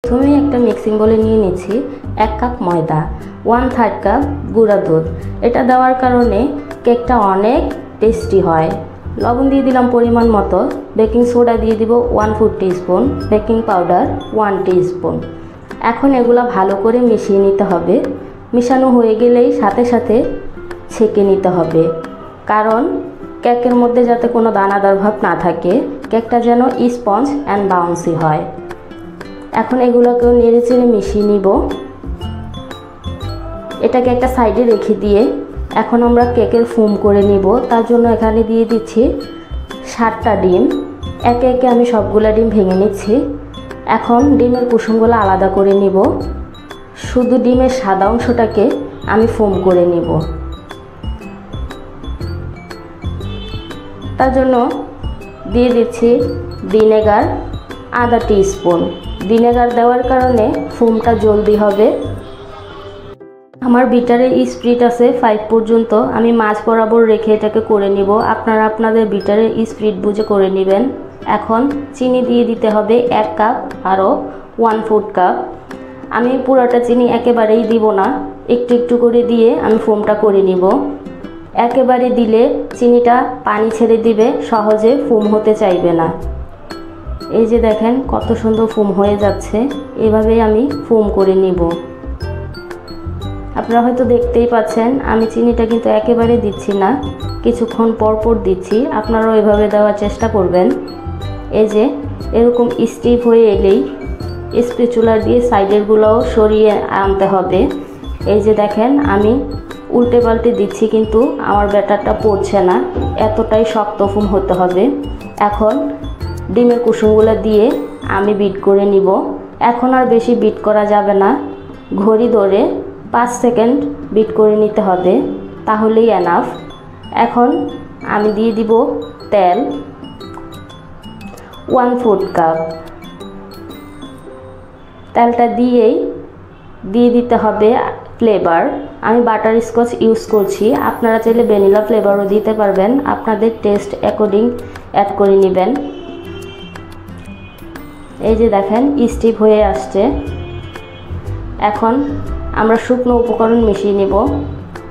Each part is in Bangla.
প্রথমে একটা মিক্সিং বলে নিয়ে নিচ্ছি 1 কাপ ময়দা, 1/3 কাপ গুঁড়া দুধ। এটা দেওয়ার কারণে কেকটা অনেক টেস্টি হয়। লবণ দিয়ে দিলাম পরিমাণ মতো, বেকিং সোডা দিয়ে দিব 1/4 টিস্পুন, বেকিং পাউডার 1 টিস্পুন। এখন এগুলো ভালো করে মিশিয়ে নিতে হবে। মিশানো হয়ে গেলেই সাথে সাথে ছেঁকে নিতে হবে, কারণ কেকের মধ্যে যাতে কোনো দানাদার ভাব না থাকে, কেকটা যেন স্পঞ্জ অ্যান্ড বাউন্সি হয়। এখন এগুলোকেও নেড়ে চেড়ে মিশিয়ে নিব। এটাকে একটা সাইডে রেখে দিয়ে এখন আমরা কেকের ফোম করে নিব। তার জন্য এখানে দিয়ে দিচ্ছি 7টা ডিম। একে একে আমি সবগুলা ডিম ভেঙে নিচ্ছি। এখন ডিমের কুসুমগুলো আলাদা করে নিব। শুধু ডিমের সাদা অংশটাকে আমি ফোম করে নিব। তার জন্য দিয়ে দিচ্ছি ভিনেগার আধা টিস্পুন। ভিনেগার দেওয়ার কারণে ফোমটা জলদি হবে। আমার বিটারের স্পিড আছে 5 পর্যন্ত। আমি মাঝ বরাবর রেখে এটাকে করে নিব। আপনারা আপনাদের বিটারের স্পিড বুঝে করে নেবেন। এখন চিনি দিয়ে দিতে হবে 1 কাপ, আরও 1/4 কাপ। আমি পুরোটা চিনি একেবারেই দিব না, একটু একটু করে দিয়ে আমি ফোমটা করে নিব। একেবারে দিলে চিনিটা পানি ছেড়ে দিবে, সহজে ফোম হতে চাইবে না। এই যে দেখেন কত সুন্দর ফোম হয়ে যাচ্ছে। এভাবেই আমি ফোম করে নিব। আপনারা হয়তো দেখতেই পাচ্ছেন আমি চিনিটা কিন্তু একেবারে দিচ্ছি না, কিছুক্ষণ পর পর দিচ্ছি। আপনারাও এভাবে দেওয়ার চেষ্টা করবেন। এই যে এরকম স্টিফ হয়ে এলেই স্প্যাচুলা দিয়ে সাইডেরগুলোও সরিয়ে আনতে হবে। এই যে দেখেন আমি উল্টে পাল্টে দিচ্ছি, কিন্তু আমার ব্যাটারটা পড়ছে না। এতটাই শক্ত ফোম হতে হবে। এখন ডিমের কুসুমগুলো দিয়ে আমি বিট করে নিব। এখন আর বেশি বিট করা যাবে না, ঘড়ি ধরে 5 সেকেন্ড বিট করে নিতে হবে, তাহলেই এনাফ। এখন আমি দিয়ে দিব তেল 1/4 কাপ। তেলটা দিয়ে দিতে হবে ফ্লেভার। আমি বাটার স্কচ ইউজ করছি, আপনারা চাইলে ভ্যানিলা ফ্লেভারও দিতে পারবেন। আপনাদের টেস্ট অ্যাকর্ডিং অ্যাড করে নেবেন। এই যে দেখেন স্টিফ হয়ে আসছে। এখন আমরা শুকনো উপকরণ মিশিয়ে নেব।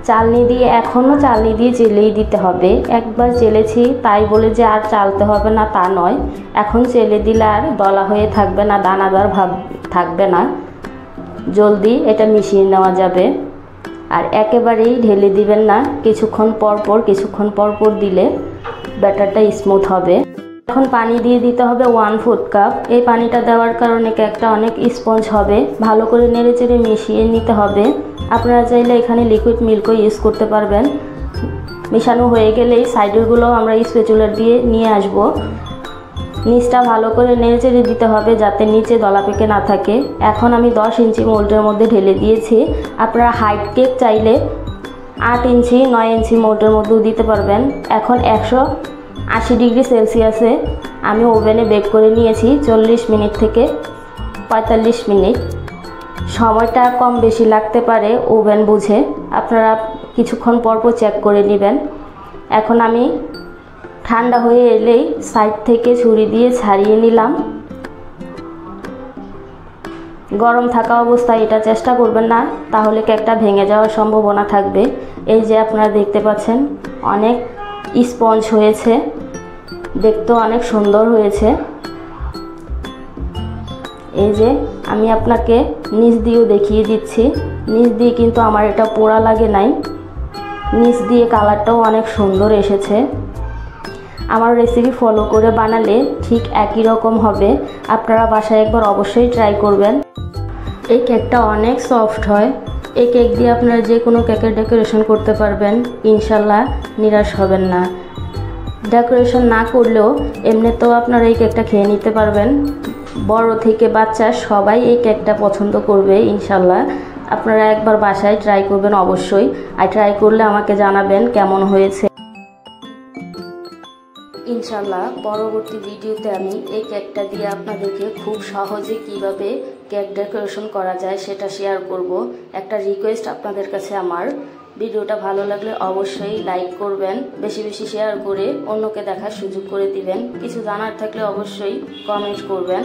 চালনি দিয়ে, এখনও চালনি দিয়ে চেলেই দিতে হবে। একবার চেলেছি তাই বলে যে আর চালতে হবে না তা নয়। এখন চেলে দিলে আর দলা হয়ে থাকবে না, দানাদার ভাব থাকবে না, জলদি এটা মিশিয়ে নেওয়া যাবে। আর একেবারেই ঢেলে দিবেন না, কিছুক্ষণ পর পর দিলে ব্যাটারটা স্মুথ হবে। এখন পানি দিয়ে দিতে হবে 1/4 কাপ। এই পানিটা দেওয়ার কারণে কেকটা অনেক স্পঞ্জ হবে। ভালো করে নেড়েচেড়ে মিশিয়ে নিতে হবে। আপনারা চাইলে এখানে লিকুইড মিল্কও ইউজ করতে পারবেন। মেশানো হয়ে গেলেই সাইডেরগুলো আমরা স্প্যাচুলা দিয়ে নিয়ে আসব। নিচটা ভালো করে নেড়েচেড়ে দিতে হবে যাতে নিচে দলা পেকে না থাকে। এখন আমি 10 ইঞ্চি মোল্ডের মধ্যে ঢেলে দিয়েছি। আপনারা হাইট কেক চাইলে 8 ইঞ্চি 9 ইঞ্চি মোল্ডের মধ্যেও দিতে পারবেন। এখন 180 ডিগ্রি সেলসিয়াসে আমি ওভেনে বেক করে নিয়েছি 40 মিনিট থেকে 45 মিনিট। সময়টা কম বেশি লাগতে পারে ওভেন বুঝে, আপনারা কিছুক্ষণ পর চেক করে নেবেন। এখন আমি ঠান্ডা হয়ে এলেই সাইড থেকে ছুরি দিয়ে ছাড়িয়ে নিলাম। গরম থাকা অবস্থায় এটা চেষ্টা করবেন না, তাহলে কেকটা ভেঙে যাওয়ার সম্ভাবনা থাকবে। এই যে আপনারা দেখতে পাচ্ছেন অনেক স্পঞ্জ হয়েছে, দেখতেও অনেক সুন্দর হয়েছে। এই যে আমি আপনাকে নিচ দিয়েও দেখিয়ে দিচ্ছি। নিচ দিয়ে কিন্তু আমার এটা পোড়া লাগে নাই, নিচ দিয়ে কালারটাও অনেক সুন্দর এসেছে। আমার রেসিপি ফলো করে বানালে ঠিক একই রকম হবে। আপনারা বাসায় একবার অবশ্যই ট্রাই করবেন। এই কেকটা অনেক সফট হয়। এই কেক দিয়ে আপনারা যে কোনো কেকের ডেকোরেশন করতে পারবেন, ইনশাল্লাহ নিরাশ হবেন না। ডেকোরেশন না করলেও এমনিতেও আপনারা এই কেকটা খেয়ে নিতে পারবেন। বড় থেকে বাচ্চা সবাই এই কেকটা পছন্দ করবে ইনশাল্লাহ। আপনারা একবার বাসায় ট্রাই করবেন অবশ্যই, আর ট্রাই করলে আমাকে জানাবেন কেমন হয়েছে। ইনশাল্লাহ পরবর্তী ভিডিওতে আমি এই কেকটা দিয়ে আপনাদেরকে খুব সহজে কিভাবে কেক ডেকোরেশন করা যায় সেটা শেয়ার করব। একটা রিকোয়েস্ট আপনাদের কাছে আমার, ভিডিওটা ভালো লাগলে অবশ্যই লাইক করবেন, বেশি বেশি শেয়ার করে অন্যকে দেখার সুযোগ করে দিবেন। কিছু জানার থাকলে অবশ্যই কমেন্ট করবেন,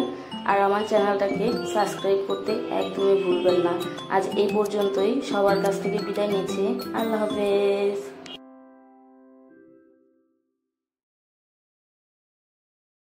আর আমার চ্যানেলটাকে সাবস্ক্রাইব করতে একদমই ভুলবেন না। আজ এই পর্যন্তই, সবার কাছ থেকে বিদায় নিচ্ছি। আল্লাহ হাফেজ।